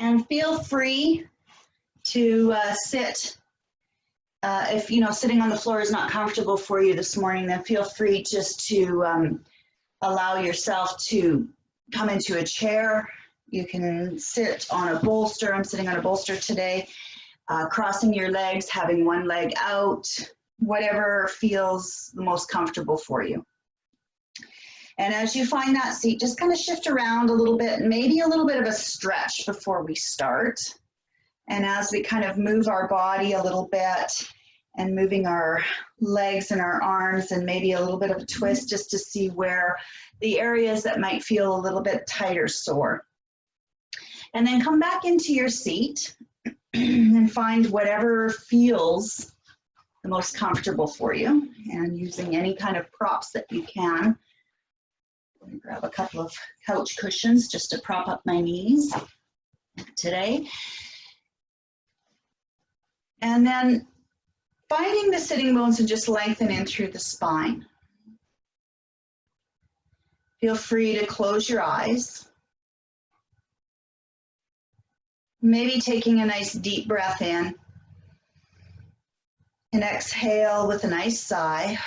And feel free to sit. If sitting on the floor is not comfortable for you this morning, then feel free just to allow yourself to come into a chair. You can sit on a bolster. I'm sitting on a bolster today, crossing your legs, having one leg out, whatever feels the most comfortable for you. And as you find that seat, just kind of shift around a little bit, maybe a little bit of a stretch before we start. And as we kind of move our body a little bit and moving our legs and our arms and maybe a little bit of a twist just to see where the areas that might feel a little bit tight or sore. And then come back into your seat and find whatever feels the most comfortable for you, and using any kind of props that you can. I'm going to grab a couple of couch cushions just to prop up my knees today. And then finding the sitting bones and just lengthen in through the spine. Feel free to close your eyes. Maybe taking a nice deep breath in and exhale with a nice sigh.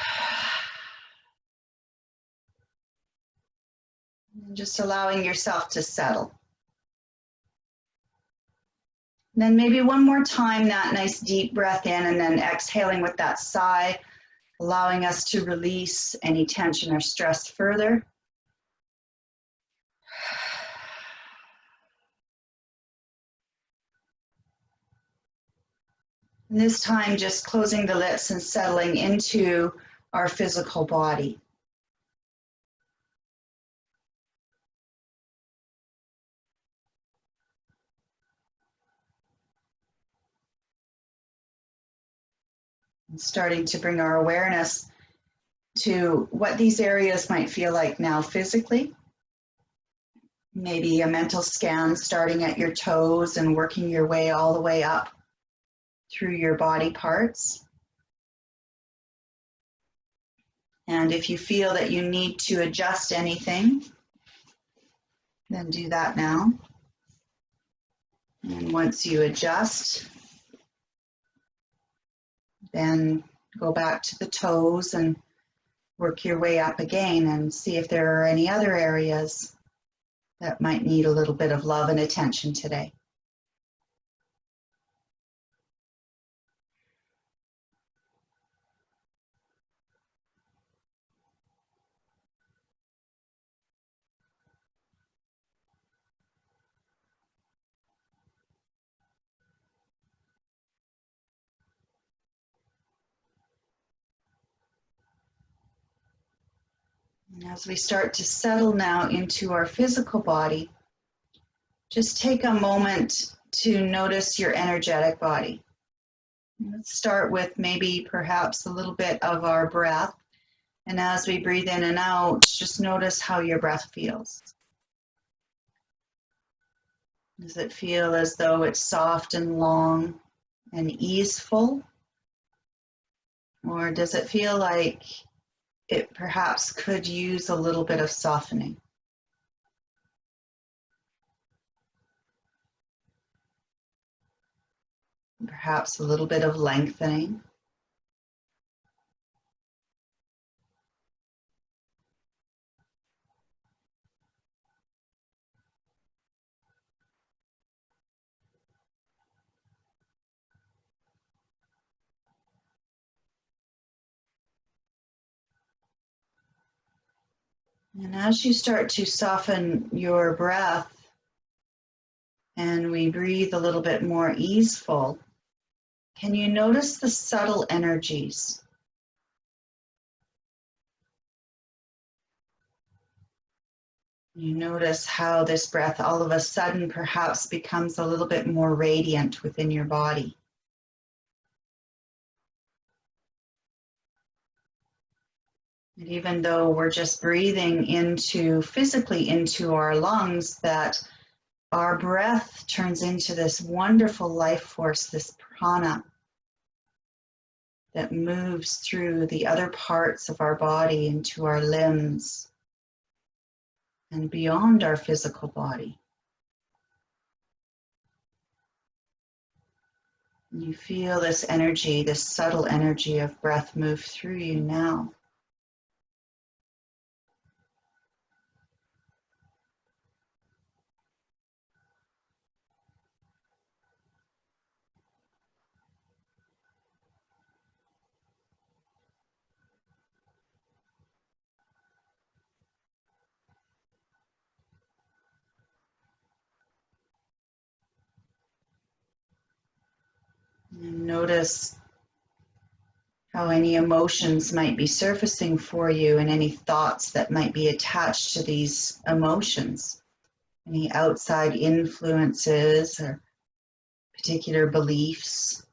And just allowing yourself to settle. And then maybe one more time, that nice deep breath in and then exhaling with that sigh, allowing us to release any tension or stress further. And this time, just closing the lips and settling into our physical body. And starting to bring our awareness to what these areas might feel like now physically. Maybe a mental scan starting at your toes and working your way all the way up through your body parts. And if you feel that you need to adjust anything, then do that now. And once you adjust, then go back to the toes and work your way up again and see if there are any other areas that might need a little bit of love and attention today. And as we start to settle now into our physical body, just take a moment to notice your energetic body. Let's start with maybe perhaps a little bit of our breath. And as we breathe in and out, just notice how your breath feels. Does it feel as though it's soft and long and easeful? Or does it feel like it perhaps could use a little bit of softening? Perhaps a little bit of lengthening. And as you start to soften your breath and we breathe a little bit more easeful, can you notice the subtle energies? You notice how this breath all of a sudden perhaps becomes a little bit more radiant within your body. And even though we're just breathing physically into our lungs, that our breath turns into this wonderful life force, this prana, that moves through the other parts of our body into our limbs and beyond our physical body. You feel this energy, this subtle energy of breath move through you now. And notice how any emotions might be surfacing for you and any thoughts that might be attached to these emotions. Any outside influences or particular beliefs,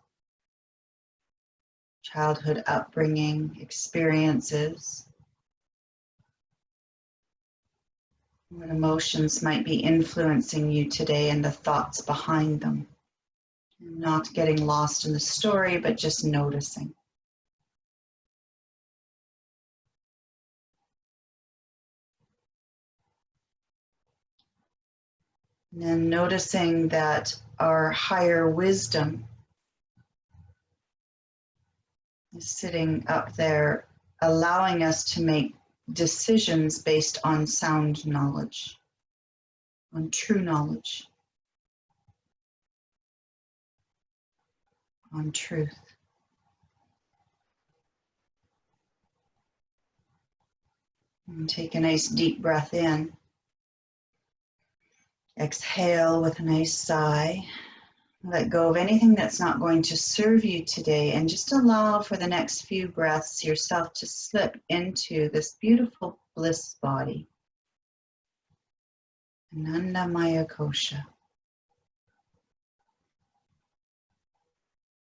childhood upbringing, experiences. What emotions might be influencing you today and the thoughts behind them. Not getting lost in the story, but just noticing. And then noticing that our higher wisdom is sitting up there, allowing us to make decisions based on sound knowledge, on true knowledge, on truth. And take a nice deep breath in. Exhale with a nice sigh. Let go of anything that's not going to serve you today, and just allow for the next few breaths yourself to slip into this beautiful bliss body. Ananda Maya Kosha.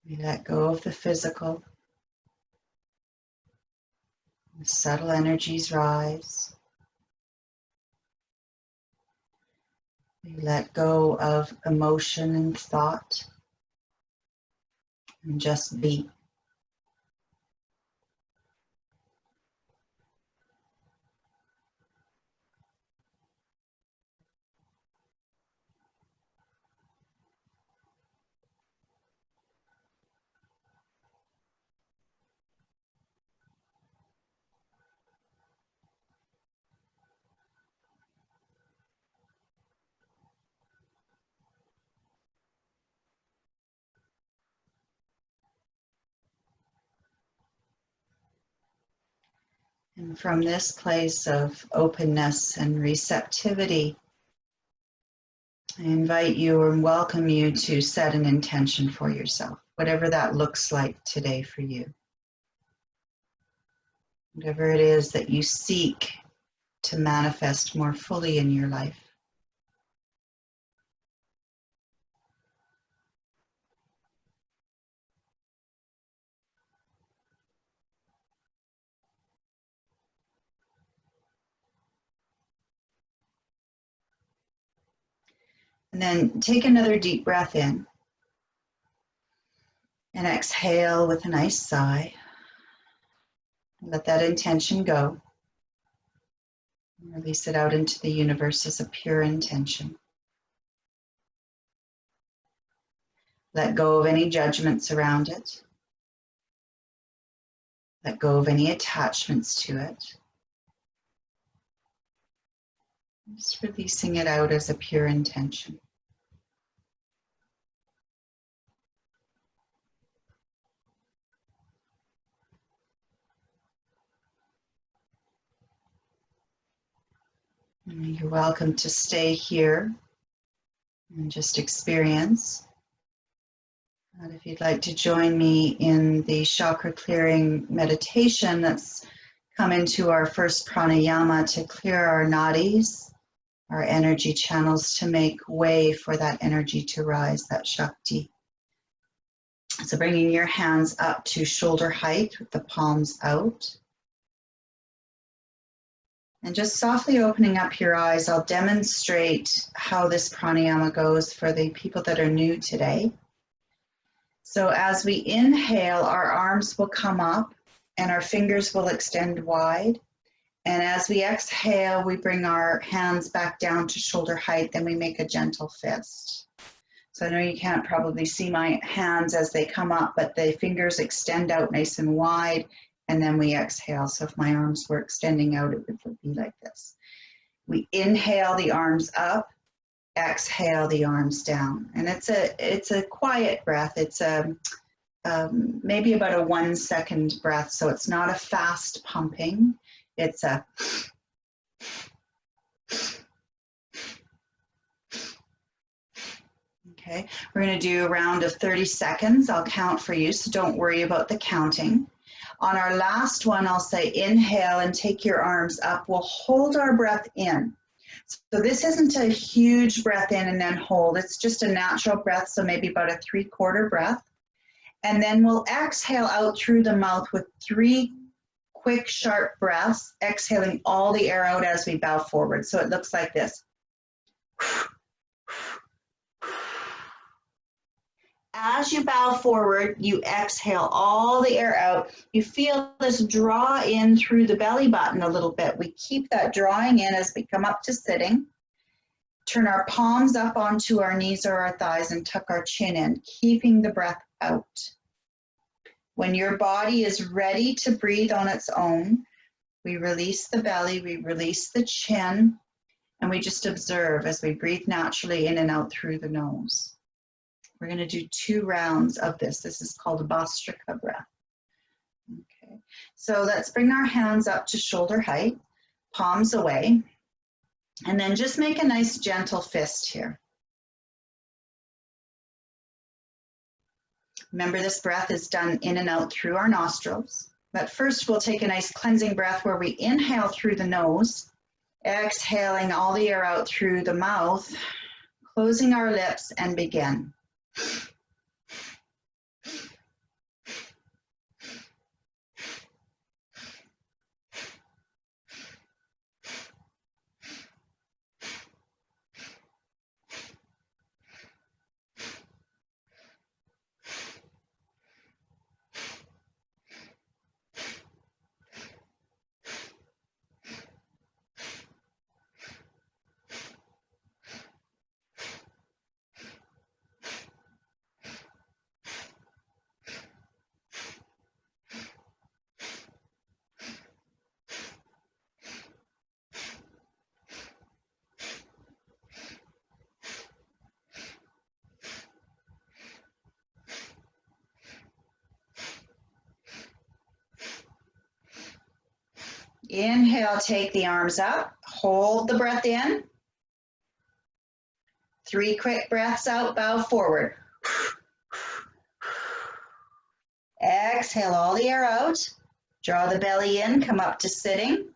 We let go of the physical. The subtle energies rise. We let go of emotion and thought and just be. And from this place of openness and receptivity, I invite you and welcome you to set an intention for yourself, whatever that looks like today for you. Whatever it is that you seek to manifest more fully in your life. And then take another deep breath in and exhale with a nice sigh. Let that intention go. Release it out into the universe as a pure intention. Let go of any judgments around it. Let go of any attachments to it. Just releasing it out as a pure intention. And you're welcome to stay here and just experience. And if you'd like to join me in the chakra clearing meditation that's come into our first pranayama to clear our nadis, our energy channels, to make way for that energy to rise, that Shakti. So bringing your hands up to shoulder height with the palms out. And just softly opening up your eyes, I'll demonstrate how this pranayama goes for the people that are new today. So as we inhale, our arms will come up and our fingers will extend wide. And as we exhale, we bring our hands back down to shoulder height, then we make a gentle fist. So I know you can't probably see my hands as they come up, but the fingers extend out nice and wide, and then we exhale. So if my arms were extending out, it would be like this. We inhale the arms up, exhale the arms down. And it's a quiet breath. It's maybe about a 1 second breath. So it's not a fast pumping. It's a okay. We're going to do a round of 30 seconds. I'll count for you, so don't worry about the counting. On our last one, I'll say inhale and take your arms up. We'll hold our breath in. So this isn't a huge breath in and then hold. It's just a natural breath, so maybe about a 3/4 breath. And then we'll exhale out through the mouth with 3 quick, sharp breaths, exhaling all the air out as we bow forward. So it looks like this. As you bow forward, you exhale all the air out. You feel this draw in through the belly button a little bit. We keep that drawing in as we come up to sitting. Turn our palms up onto our knees or our thighs and tuck our chin in, keeping the breath out. When your body is ready to breathe on its own, we release the belly, we release the chin, and we just observe as we breathe naturally in and out through the nose. We're going to do 2 rounds of this. This is called a Bhastrika breath. Okay, so let's bring our hands up to shoulder height, palms away, and then just make a nice gentle fist here. Remember, this breath is done in and out through our nostrils. But first, we'll take a nice cleansing breath where we inhale through the nose, exhaling all the air out through the mouth, closing our lips, and begin. Inhale, take the arms up, hold the breath in. 3 quick breaths out, bow forward. Exhale all the air out. Draw the belly in, come up to sitting.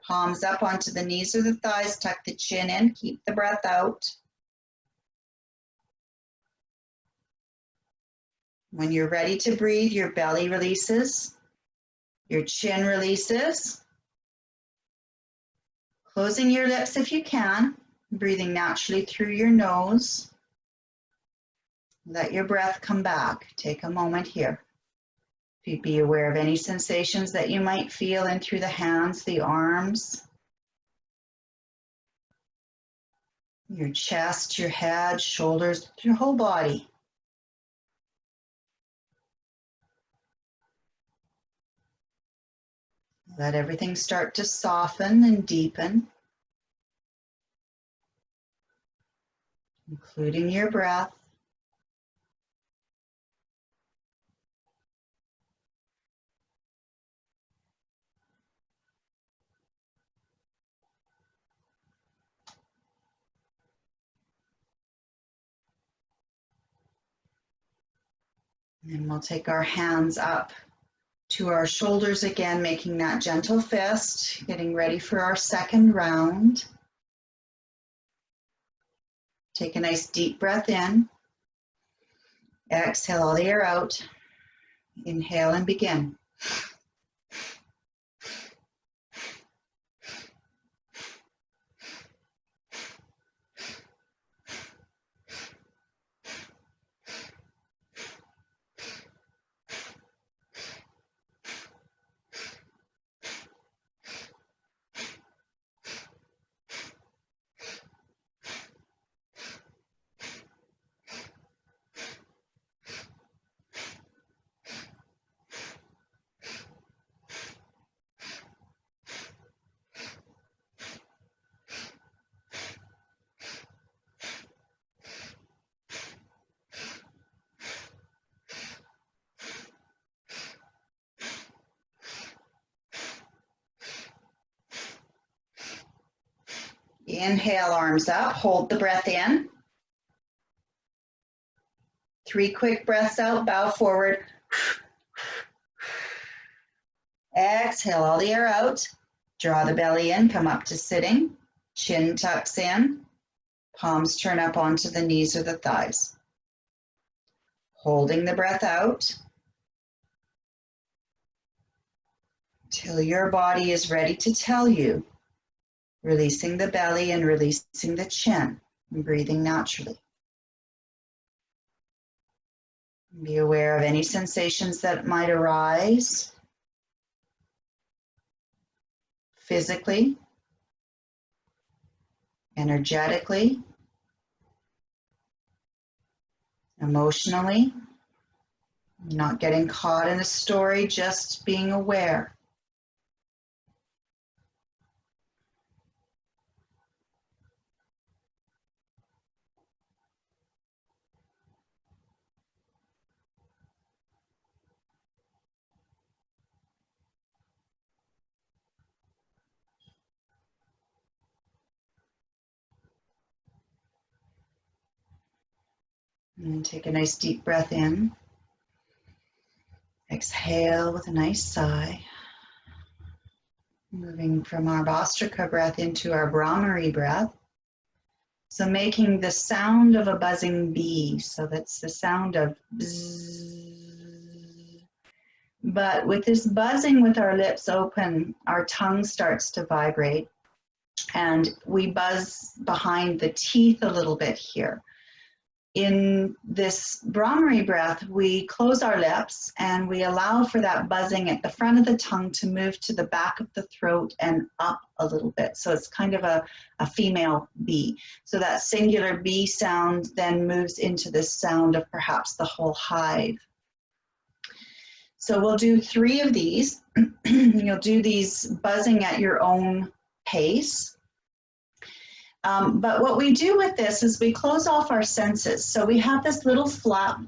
Palms up onto the knees or the thighs, tuck the chin in, keep the breath out. When you're ready to breathe, your belly releases, your chin releases. Closing your lips if you can, breathing naturally through your nose. Let your breath come back. Take a moment here. Be aware of any sensations that you might feel in through the hands, the arms, your chest, your head, shoulders, your whole body. Let everything start to soften and deepen, including your breath. And we'll take our hands up to our shoulders again, making that gentle fist, getting ready for our second round. Take a nice deep breath in. Exhale all the air out. Inhale and begin. Inhale, arms up, hold the breath in. 3 quick breaths out, bow forward. Exhale all the air out. Draw the belly in, come up to sitting. Chin tucks in. Palms turn up onto the knees or the thighs. Holding the breath out till your body is ready to tell you, releasing the belly and releasing the chin and breathing naturally. Be aware of any sensations that might arise physically, energetically, emotionally. Not getting caught in a story, just being aware. And take a nice deep breath in. Exhale with a nice sigh. Moving from our Vastrika breath into our Brahmari breath. So making the sound of a buzzing bee. So that's the sound of bzzz. But with this buzzing with our lips open, our tongue starts to vibrate. And we buzz behind the teeth a little bit here. In this Brahmari breath, we close our lips and we allow for that buzzing at the front of the tongue to move to the back of the throat and up a little bit. So it's kind of a female bee. So that singular bee sound then moves into this sound of perhaps the whole hive. So we'll do 3 of these. You'll do these buzzing at your own pace. But what we do with this is we close off our senses. So we have this little flap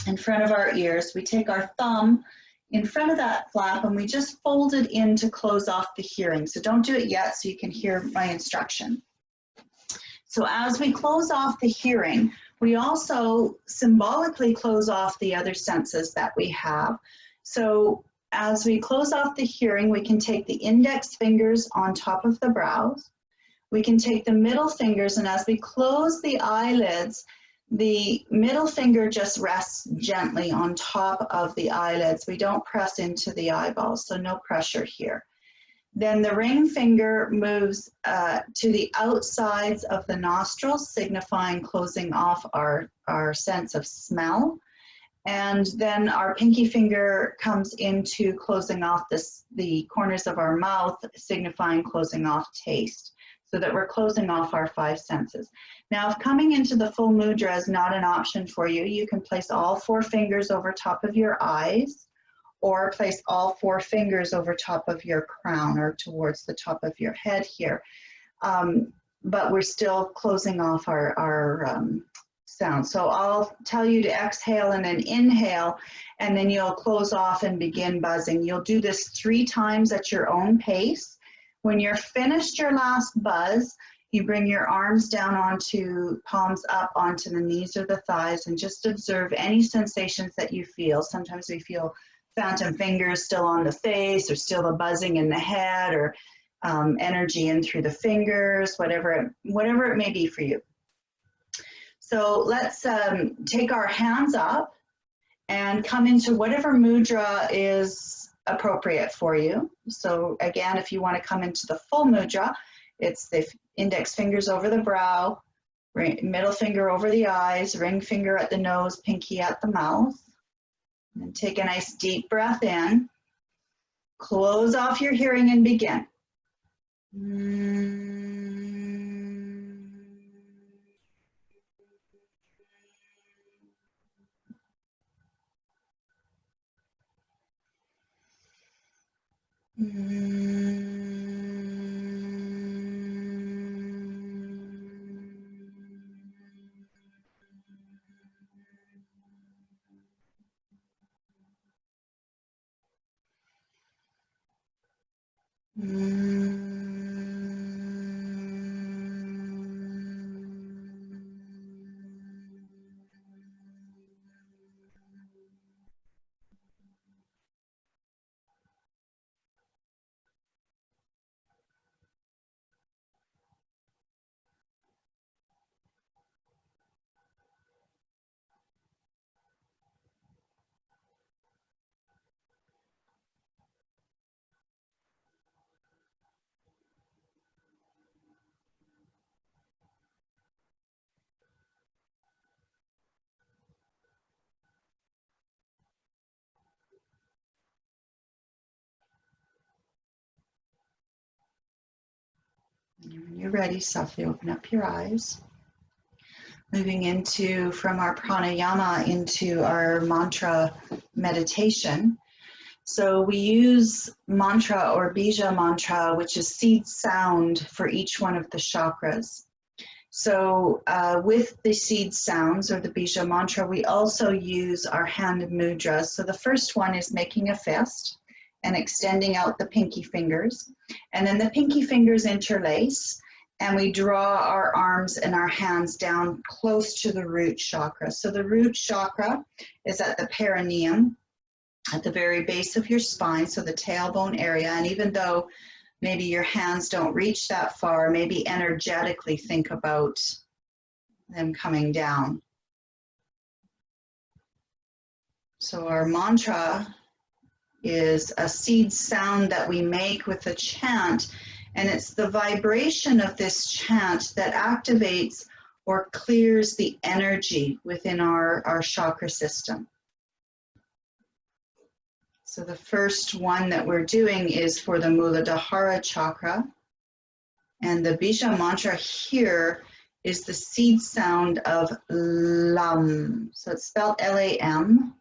in front of our ears. We take our thumb in front of that flap and we just fold it in to close off the hearing. So don't do it yet so you can hear my instruction. So as we close off the hearing, we also symbolically close off the other senses that we have. So as we close off the hearing, we can take the index fingers on top of the brows. We can take the middle fingers, and as we close the eyelids, the middle finger just rests gently on top of the eyelids. We don't press into the eyeballs, so no pressure here. Then the ring finger moves to the outsides of the nostrils, signifying closing off our sense of smell. And then our pinky finger comes into closing off the corners of our mouth, signifying closing off taste, so that we're closing off our 5 senses. Now, if coming into the full mudra is not an option for you, you can place all 4 fingers over top of your eyes, or place all 4 fingers over top of your crown or towards the top of your head here. But we're still closing off our sound. So I'll tell you to exhale and then inhale, and then you'll close off and begin buzzing. You'll do this 3 times at your own pace. When you're finished your last buzz, you bring your arms down onto, palms up onto the knees or the thighs, and just observe any sensations that you feel. Sometimes we feel phantom fingers still on the face, or still the buzzing in the head, or energy in through the fingers, whatever it may be for you. So let's take our hands up and come into whatever mudra is appropriate for you. So again, if you want to come into the full mudra, it's the index fingers over the brow, middle finger over the eyes, ring finger at the nose, pinky at the mouth. And take a nice deep breath in. Close off your hearing and begin. And when you're ready, softly open up your eyes. Moving into, from our pranayama into our mantra meditation. So we use mantra or bija mantra, which is seed sound for each one of the chakras. So with the seed sounds or the bija mantra, we also use our hand mudras. So the first one is making a fist and extending out the pinky fingers. And then the pinky fingers interlace and we draw our arms and our hands down close to the root chakra. So the root chakra is at the perineum, at the very base of your spine, so the tailbone area. And even though maybe your hands don't reach that far, maybe energetically think about them coming down. So our mantra is a seed sound that we make with a chant, and it's the vibration of this chant that activates or clears the energy within our chakra system. So the first one that we're doing is for the Muladhara chakra. And the bija mantra here is the seed sound of lam. So it's spelled L-A-M,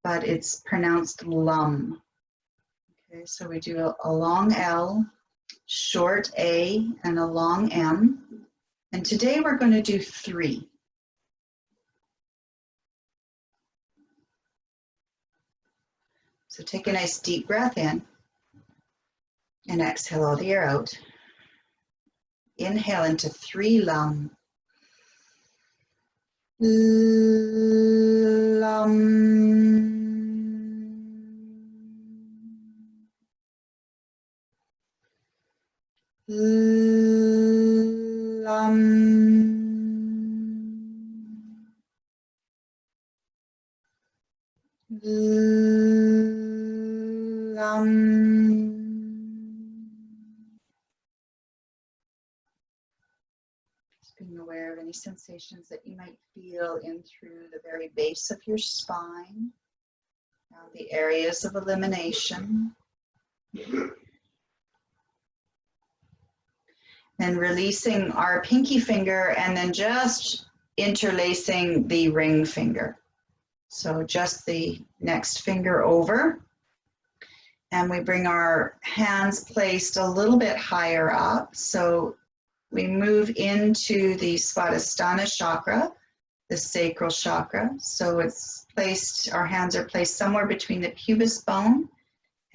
but it's pronounced lum. Okay, so we do a long L, short A, and a long M. And today we're going to do 3. So take a nice deep breath in and exhale all the air out. Inhale into 3 lam. Lam. Lam. Just being aware of any sensations that you might feel in through the very base of your spine, around the areas of elimination. And releasing our pinky finger and then just interlacing the ring finger. So just the next finger over. And we bring our hands placed a little bit higher up. So we move into the Svadhisthana chakra, the sacral chakra. So it's placed, our hands are placed somewhere between the pubis bone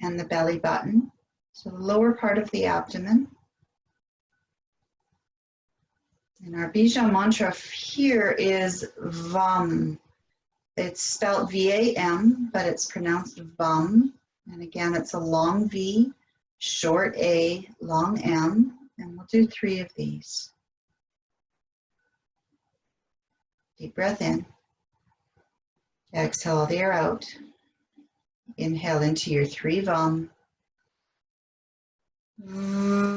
and the belly button. So the lower part of the abdomen. And our bija mantra here is VAM. It's spelled V-A-M, but it's pronounced VAM. And again, it's a long V, short A, long M. And we'll do 3 of these. Deep breath in. Exhale all the air out. Inhale into your 3 VAM. VAM.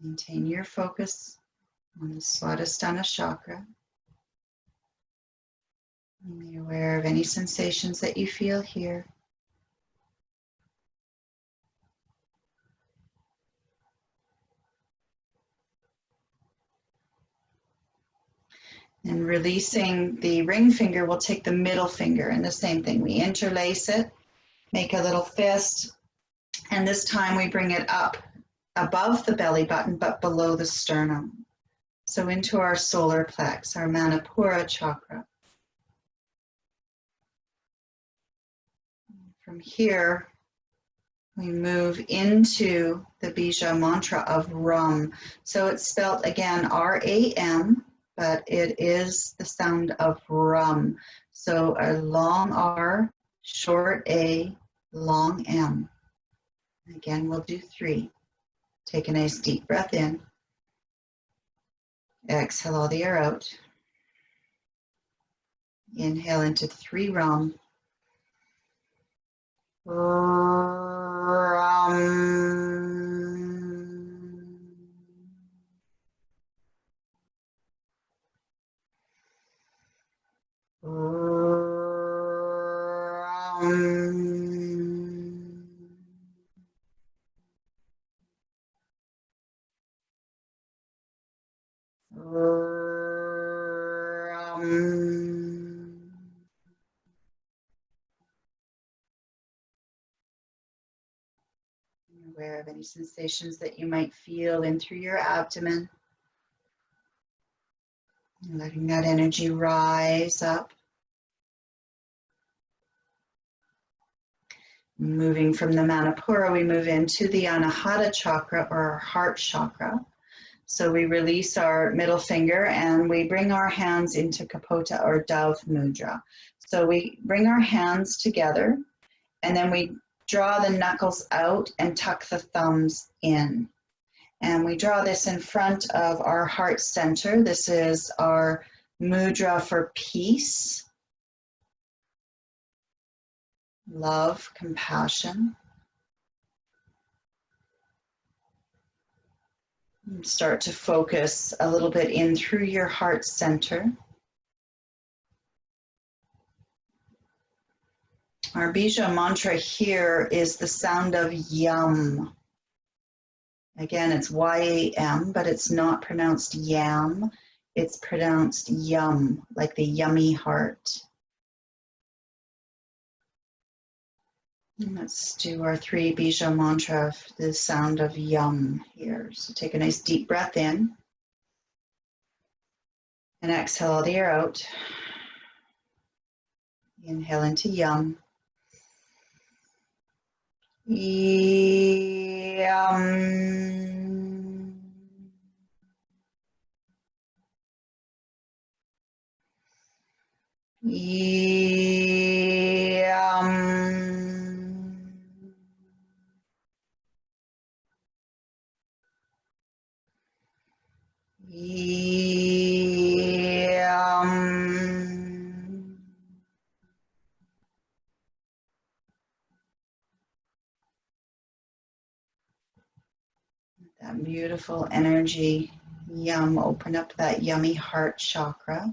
Maintain your focus on the Svadhisthana chakra. Be aware of any sensations that you feel here. And releasing the ring finger, we'll take the middle finger and the same thing. We interlace it, make a little fist, and this time we bring it up above the belly button but below the sternum. So into our solar plex, our Manipura chakra. From here, we move into the bija mantra of Ram. So it's spelled again R-A-M, but it is the sound of Ram. So a long R, short A, long M. Again, we'll do 3. Take a nice deep breath in. Exhale all the air out. Inhale into 3 Ram. Aware of any sensations that you might feel in through your abdomen. Letting that energy rise up. Moving from the Manipura, we move into the Anahata chakra, or our heart chakra. So we release our middle finger and we bring our hands into Kapota or Dove Mudra. So we bring our hands together and then we draw the knuckles out and tuck the thumbs in. And we draw this in front of our heart center. This is our mudra for peace, love, compassion. Start to focus a little bit in through your heart center. Our bija mantra here is the sound of yum. Again, it's Y-A-M, but it's not pronounced yam. It's pronounced yum, like the yummy heart. And let's do our 3 bija mantra, the sound of yum here. So take a nice deep breath in. And exhale all the air out. Inhale into yum. Yum. Yum. Yum. That beautiful energy, yum, open up that yummy heart chakra.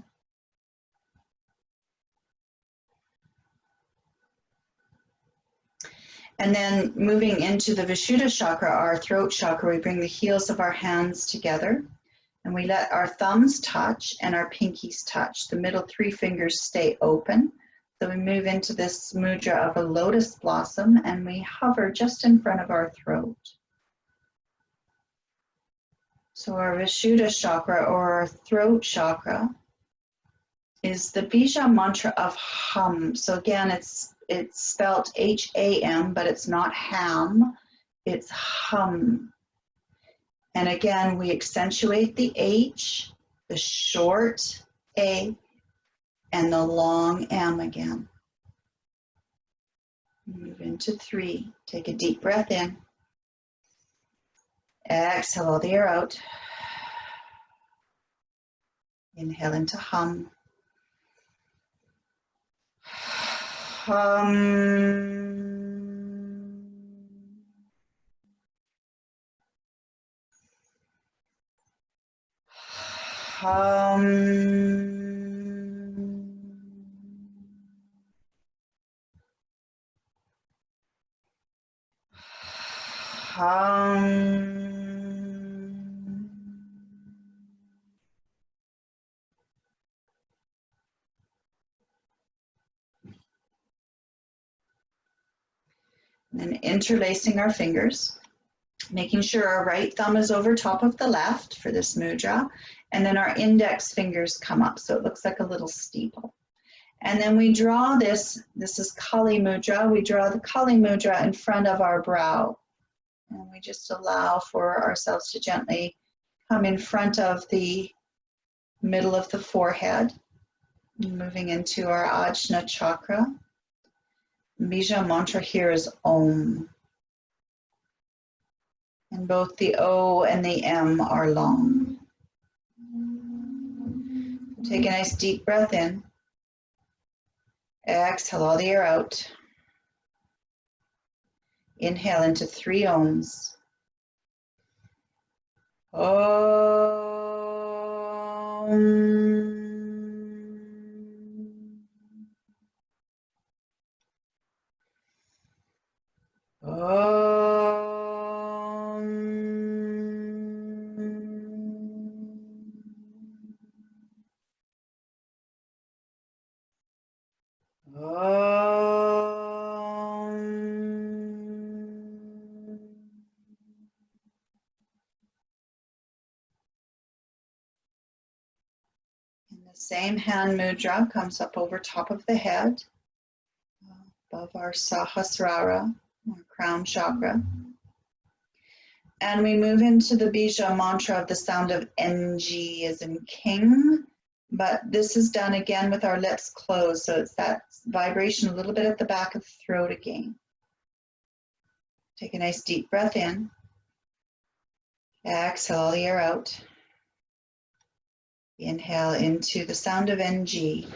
And then moving into the Vishuddha chakra, our throat chakra, we bring the heels of our hands together and we let our thumbs touch and our pinkies touch. The middle 3 fingers stay open. So we move into this mudra of a lotus blossom and we hover just in front of our throat. So our Vishuddha chakra, or our throat chakra, is the bija mantra of hum. So again, it's spelled H-A-M, but it's not ham, it's hum. And again, we accentuate the H, the short A, and the long M again. Move into 3. Take a deep breath in. Exhale all the air out. Inhale into hum. Hum. Hum. Hum. And then interlacing our fingers, making sure our right thumb is over top of the left for this mudra, and then our index fingers come up so it looks like a little steeple. And then we draw this is Kali Mudra, we draw the Kali Mudra in front of our brow. And we just allow for ourselves to gently come in front of the middle of the forehead, moving into our Ajna chakra. Bija mantra here is Om. And both the O and the M are long. Take a nice deep breath in. Exhale all the air out. Inhale into 3 ohms. Om. And the same hand mudra comes up over top of the head, above our Sahasrara, our crown chakra. And we move into the Bija mantra of the sound of NG as in king. But this is done again with our lips closed. So it's that vibration a little bit at the back of the throat again. Take a nice deep breath in. Exhale all the air out. Inhale into the sound of NG.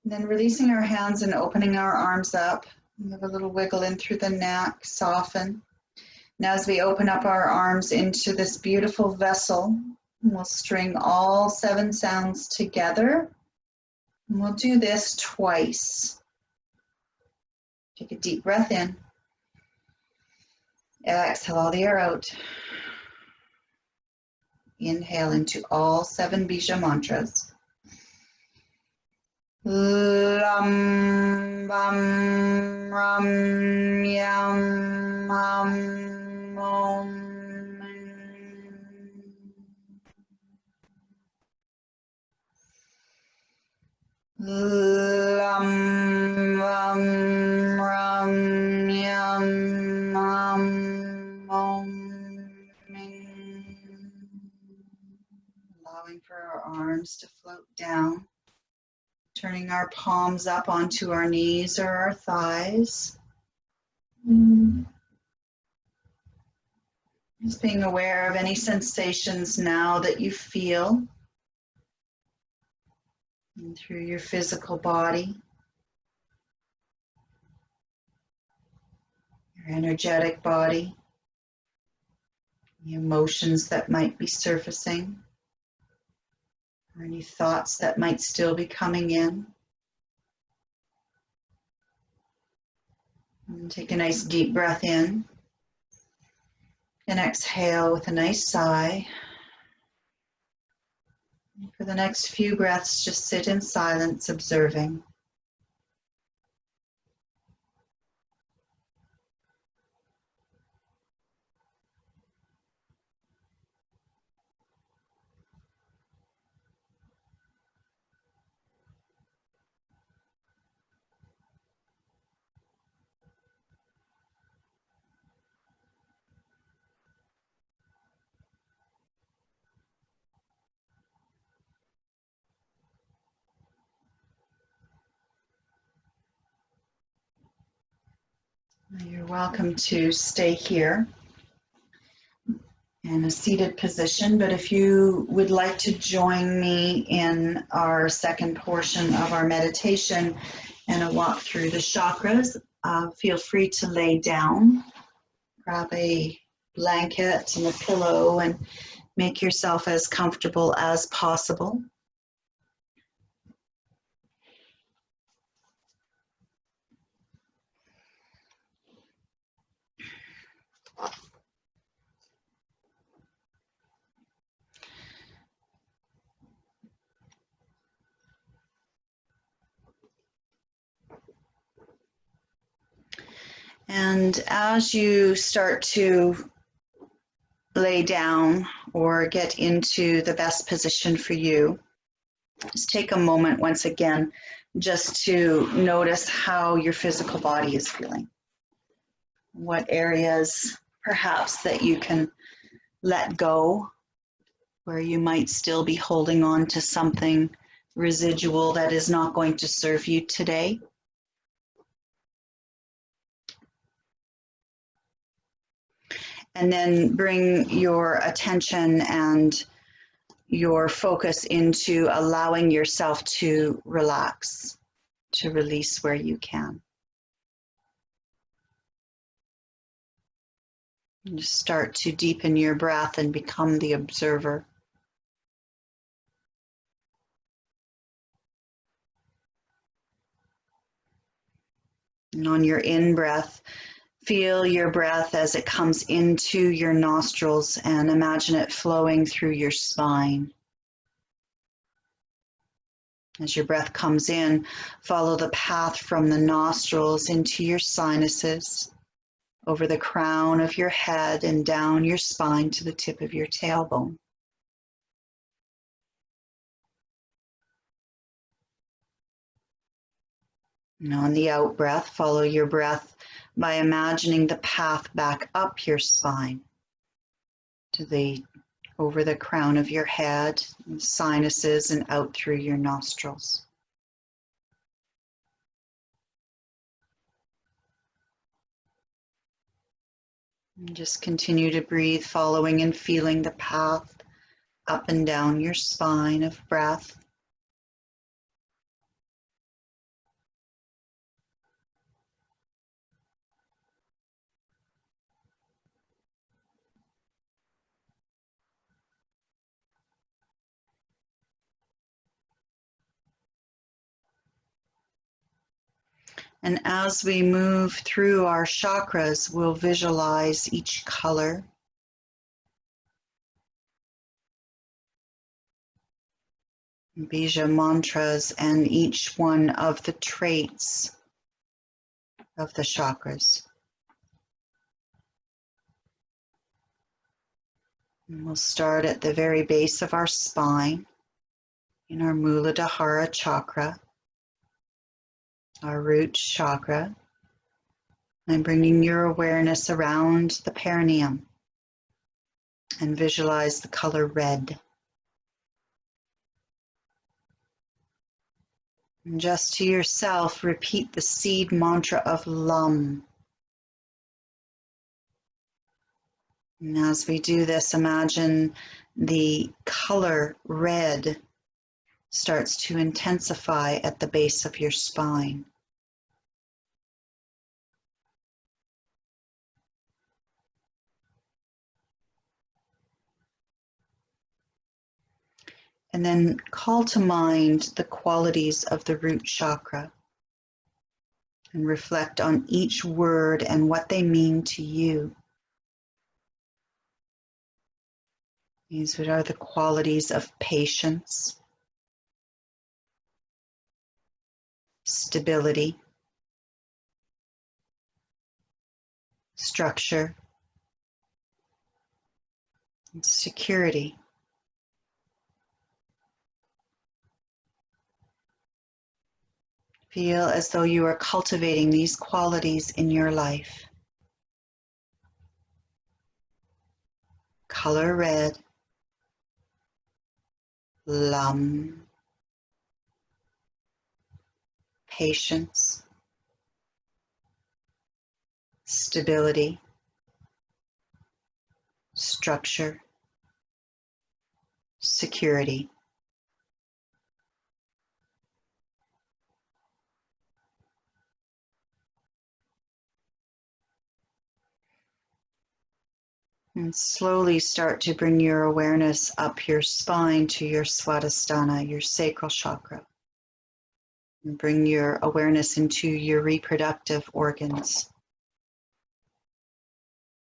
And then releasing our hands and opening our arms up. Have a little wiggle in through the neck, soften. Now as we open up our arms into this beautiful vessel, we'll string all 7 sounds together. And we'll do this twice. Take a deep breath in. Exhale all the air out. Inhale into all 7 Bija mantras. Lam bam ram yam ham om. Lam bam ram yam ham om. Allowing for our arms to float down. Turning our palms up onto our knees or our thighs. Just being aware of any sensations now that you feel and through your physical body, your energetic body, the emotions that might be surfacing, or any thoughts that might still be coming in. And take a nice deep breath in and exhale with a nice sigh. And for the next few breaths, just sit in silence, observing. You're welcome to stay here in a seated position, but if you would like to join me in our second portion of our meditation and a walk through the chakras, feel free to lay down, grab a blanket and a pillow and make yourself as comfortable as possible. And as you start to lay down or get into the best position for you. Just take a moment once again just to notice how your physical body is feeling. What areas perhaps that you can let go, where you might still be holding on to something residual that is not going to serve you today. And then bring your attention and your focus into allowing yourself to relax, to release where you can. And just start to deepen your breath and become the observer. And on your in-breath, feel your breath as it comes into your nostrils and imagine it flowing through your spine. As your breath comes in, follow the path from the nostrils into your sinuses, over the crown of your head and down your spine to the tip of your tailbone. And on the out breath, follow your breath by imagining the path back up your spine to over the crown of your head, and sinuses, and out through your nostrils. And just continue to breathe, following and feeling the path up and down your spine of breath. And as we move through our chakras, we'll visualize each color. Bija mantras and each one of the traits of the chakras. And we'll start at the very base of our spine in our Muladhara chakra, our root chakra, and bringing your awareness around the perineum and visualize the color red. And just to yourself, repeat the seed mantra of Lam. And as we do this, imagine the color red starts to intensify at the base of your spine. And then call to mind the qualities of the root chakra and reflect on each word and what they mean to you. These are the qualities of patience, stability, structure, and security. Feel as though you are cultivating these qualities in your life. Color red, Lam, patience, stability, structure, security. And slowly start to bring your awareness up your spine to your Swadhisthana, your sacral chakra. And bring your awareness into your reproductive organs.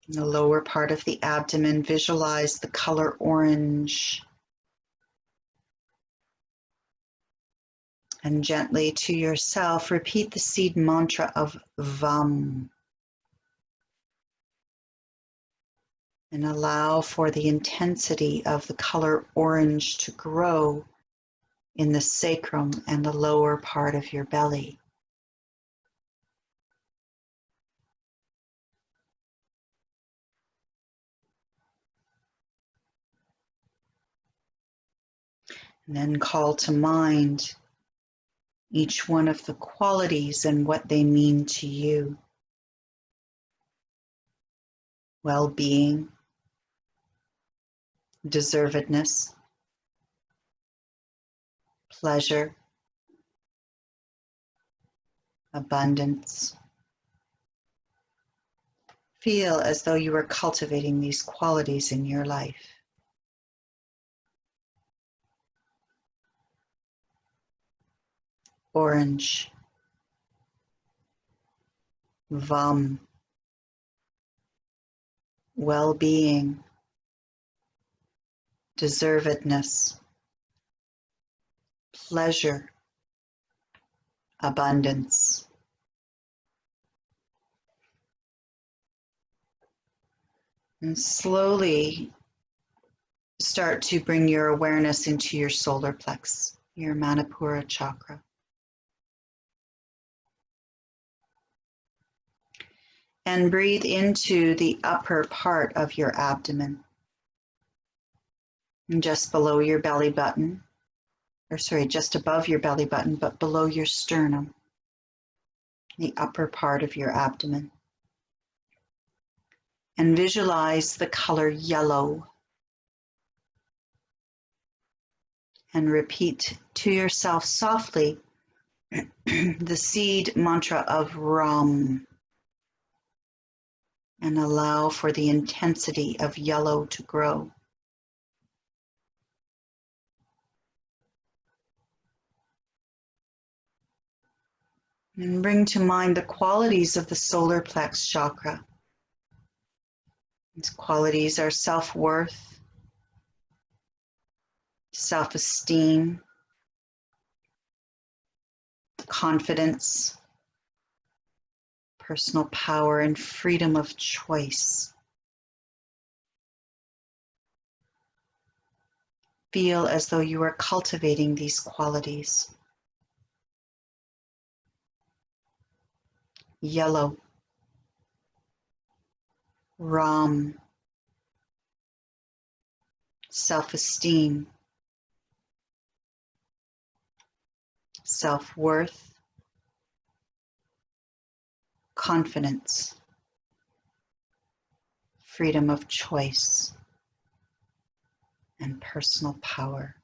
In the lower part of the abdomen, visualize the color orange. And gently to yourself, repeat the seed mantra of Vam. And allow for the intensity of the color orange to grow in the sacrum and the lower part of your belly. And then call to mind each one of the qualities and what they mean to you. Well-being, deservedness, pleasure, abundance. Feel as though you are cultivating these qualities in your life. Orange, Vam, well-being, deservedness, pleasure, abundance. And slowly start to bring your awareness into your solar plexus, your Manipura chakra. And breathe into the upper part of your abdomen. And just below your belly button, or sorry, just above your belly button, but below your sternum, the upper part of your abdomen. And visualize the color yellow. And repeat to yourself softly the seed mantra of Ram. And allow for the intensity of yellow to grow. And bring to mind the qualities of the solar plexus chakra. These qualities are self-worth, self-esteem, confidence, personal power, and freedom of choice. Feel as though you are cultivating these qualities. Yellow, Ram, self-esteem, self-worth, confidence, freedom of choice, and personal power.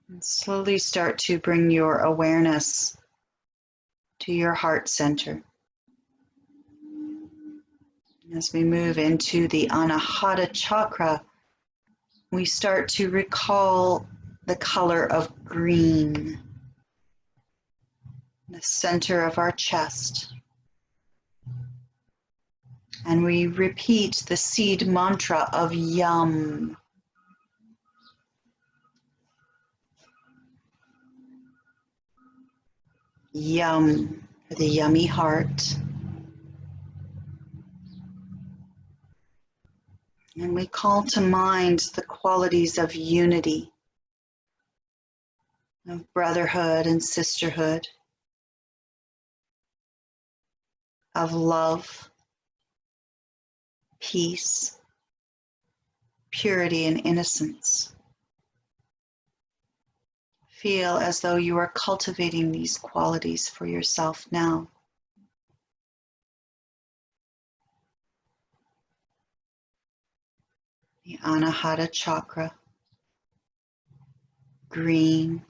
And slowly start to bring your awareness to your heart center. As we move into the Anahata chakra, we start to recall the color of green, the center of our chest. And we repeat the seed mantra of Yum. Yum for the yummy heart. And we call to mind the qualities of unity, of brotherhood and sisterhood, of love, peace, purity, and innocence. Feel as though you are cultivating these qualities for yourself now. The Anahata chakra, green,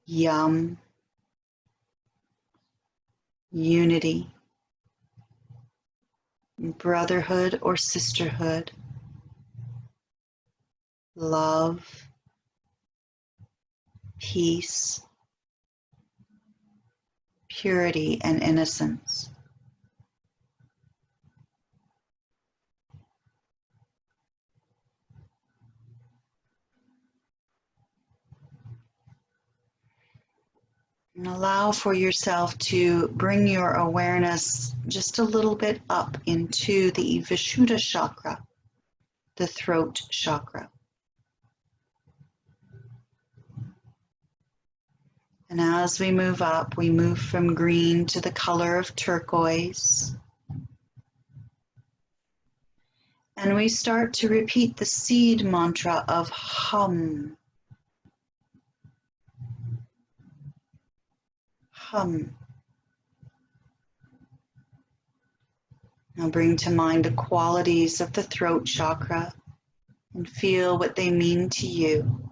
Yum, unity, brotherhood or sisterhood, love, peace, purity, and innocence. And allow for yourself to bring your awareness just a little bit up into the Vishuddha chakra, the throat chakra. And as we move up, we move from green to the color of turquoise. And we start to repeat the seed mantra of hum. Hum. Now bring to mind the qualities of the throat chakra and feel what they mean to you.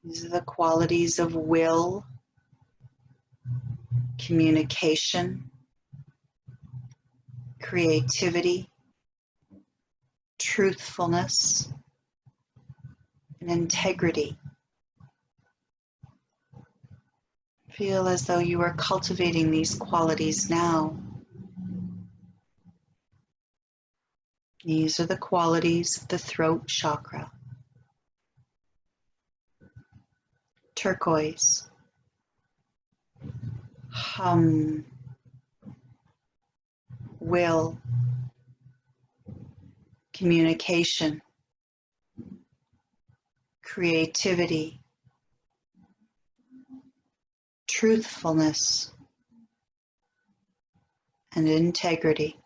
These are the qualities of will, communication, creativity, truthfulness, and integrity. Feel as though you are cultivating these qualities now. These are the qualities of the throat chakra. Turquoise. Hum. Will. Communication. Creativity. Truthfulness. And integrity.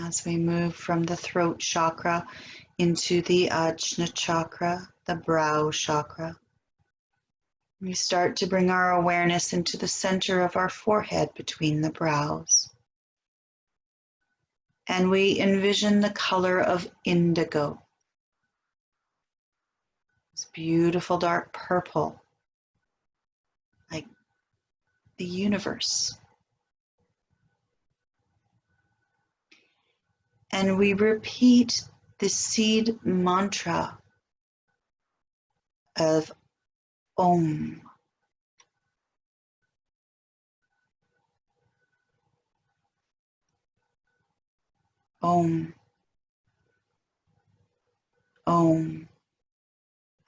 As we move from the throat chakra into the Ajna chakra, the brow chakra, we start to bring our awareness into the center of our forehead between the brows. And we envision the color of indigo. It's beautiful dark purple, like the universe. And we repeat the seed mantra of Om. Om. Om.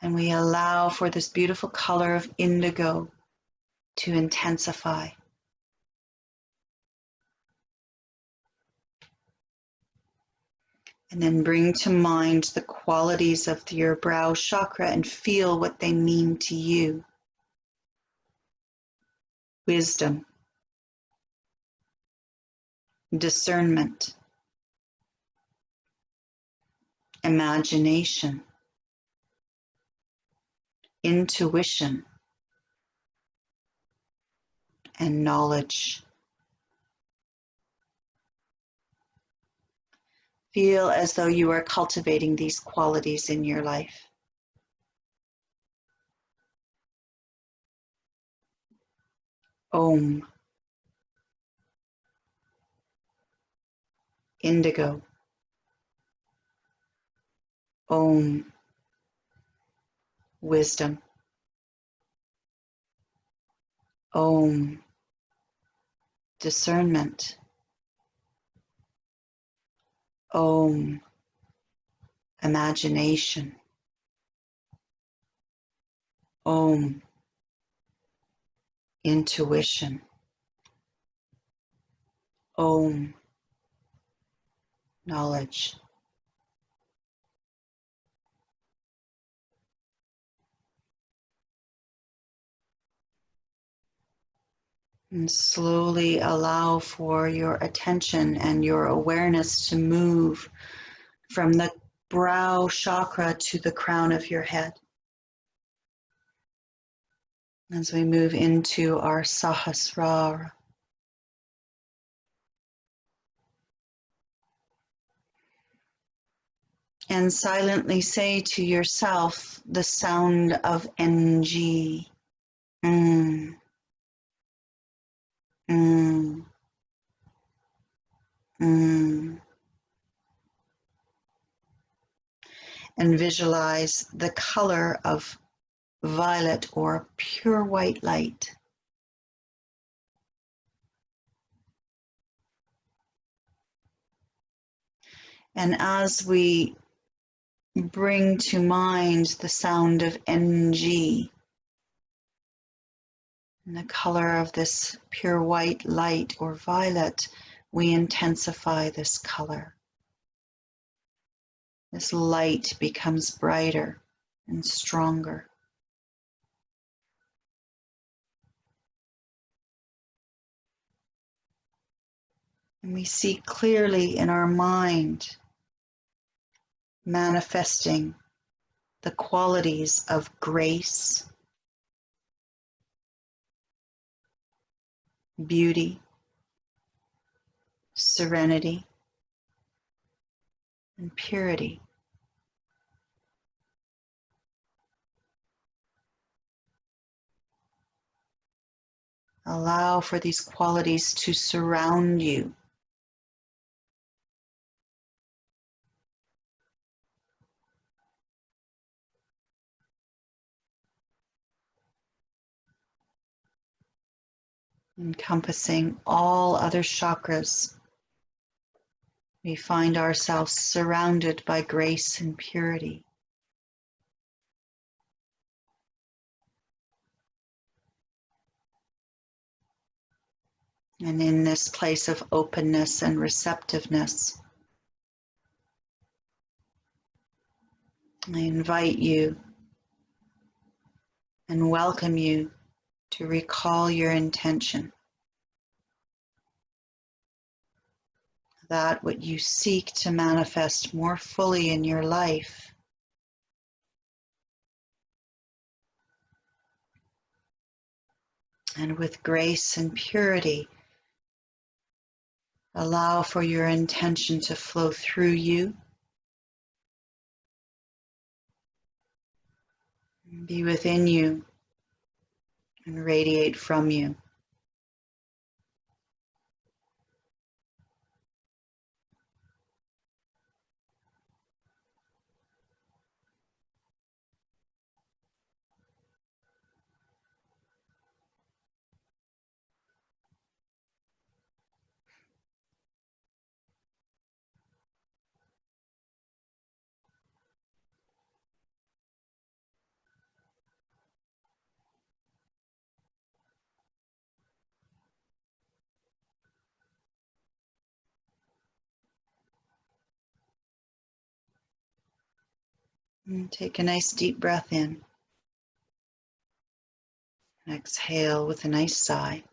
And we allow for this beautiful color of indigo to intensify. And then bring to mind the qualities of your brow chakra and feel what they mean to you. Wisdom, discernment, imagination, intuition, and knowledge. Feel as though you are cultivating these qualities in your life. Om. Indigo. Om. Wisdom. Om. Discernment. Om. Imagination. Om. Intuition. Om. Knowledge. And slowly allow for your attention and your awareness to move from the brow chakra to the crown of your head. As we move into our Sahasrara. And silently say to yourself the sound of NG. Mm. Mm. Mm. And visualize the color of violet or pure white light. And as we bring to mind the sound of NG, and the color of this pure white light or violet, we intensify this color. This light becomes brighter and stronger. And we see clearly in our mind, manifesting the qualities of grace, beauty, serenity, and purity. Allow for these qualities to surround you. Encompassing all other chakras, we find ourselves surrounded by grace and purity. And in this place of openness and receptiveness, I invite you and welcome you to recall your intention. That what you seek to manifest more fully in your life. And with grace and purity, allow for your intention to flow through you, be within you, and radiate from you. And take a nice deep breath in. Exhale with a nice sigh.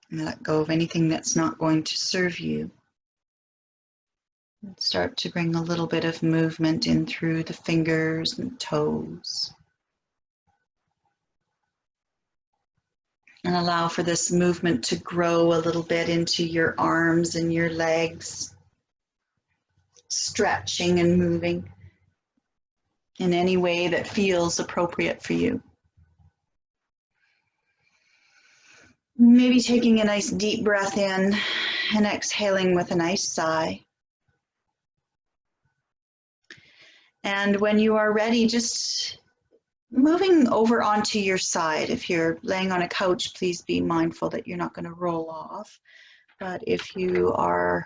And let go of anything that's not going to serve you. And start to bring a little bit of movement in through the fingers and toes. And allow for this movement to grow a little bit into your arms and your legs, stretching and moving in any way that feels appropriate for you. Maybe taking a nice deep breath in and exhaling with a nice sigh. And when you are ready, just moving over onto your side. If you're laying on a couch, please be mindful that you're not going to roll off. But if you are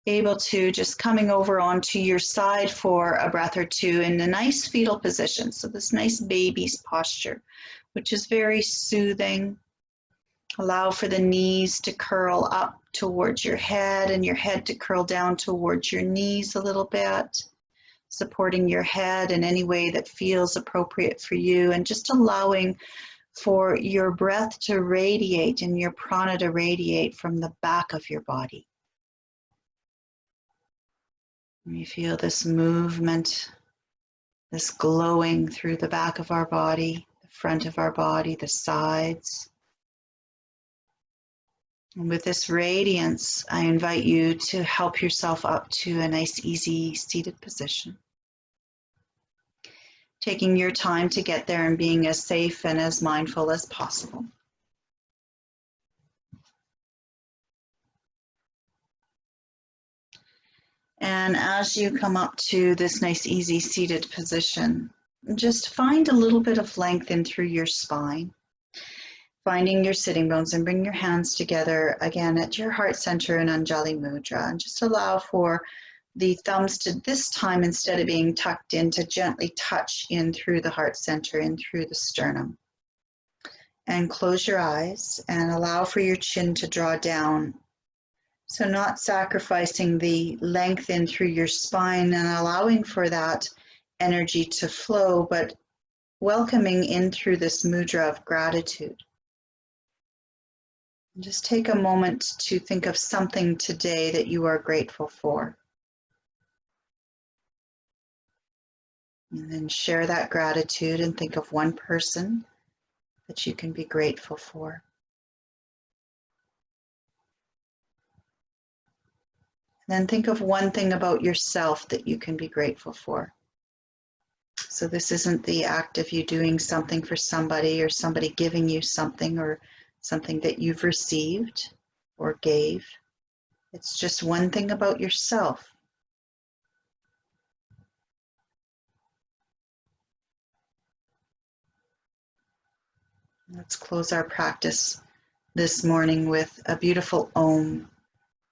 able to, just coming over onto your side for a breath or two in a nice fetal position. So this nice baby's posture, which is very soothing. Allow for the knees to curl up towards your head and your head to curl down towards your knees a little bit, supporting your head in any way that feels appropriate for you, and just allowing for your breath to radiate and your prana to radiate from the back of your body. And you feel this movement, this glowing through the back of our body, the front of our body, the sides. And with this radiance, I invite you to help yourself up to a nice, easy seated position. Taking your time to get there and being as safe and as mindful as possible. And as you come up to this nice, easy seated position, just find a little bit of length in through your spine. Finding your sitting bones, and bring your hands together again at your heart center in Anjali Mudra, and just allow for the thumbs to this time, instead of being tucked in, to gently touch in through the heart center, in through the sternum. And close your eyes and allow for your chin to draw down. So not sacrificing the length in through your spine and allowing for that energy to flow, but welcoming in through this mudra of gratitude. And just take a moment to think of something today that you are grateful for. And then share that gratitude and think of one person that you can be grateful for. Then think of one thing about yourself that you can be grateful for. So this isn't the act of you doing something for somebody or somebody giving you something or something that you've received or gave. It's just one thing about yourself. Let's close our practice this morning with a beautiful Om.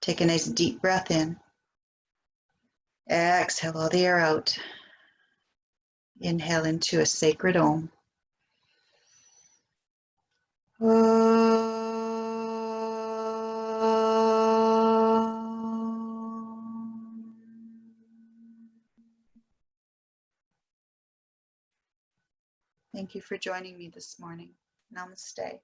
Take a nice deep breath in. Exhale all the air out. Inhale into a sacred Om. Thank you for joining me this morning. Namaste.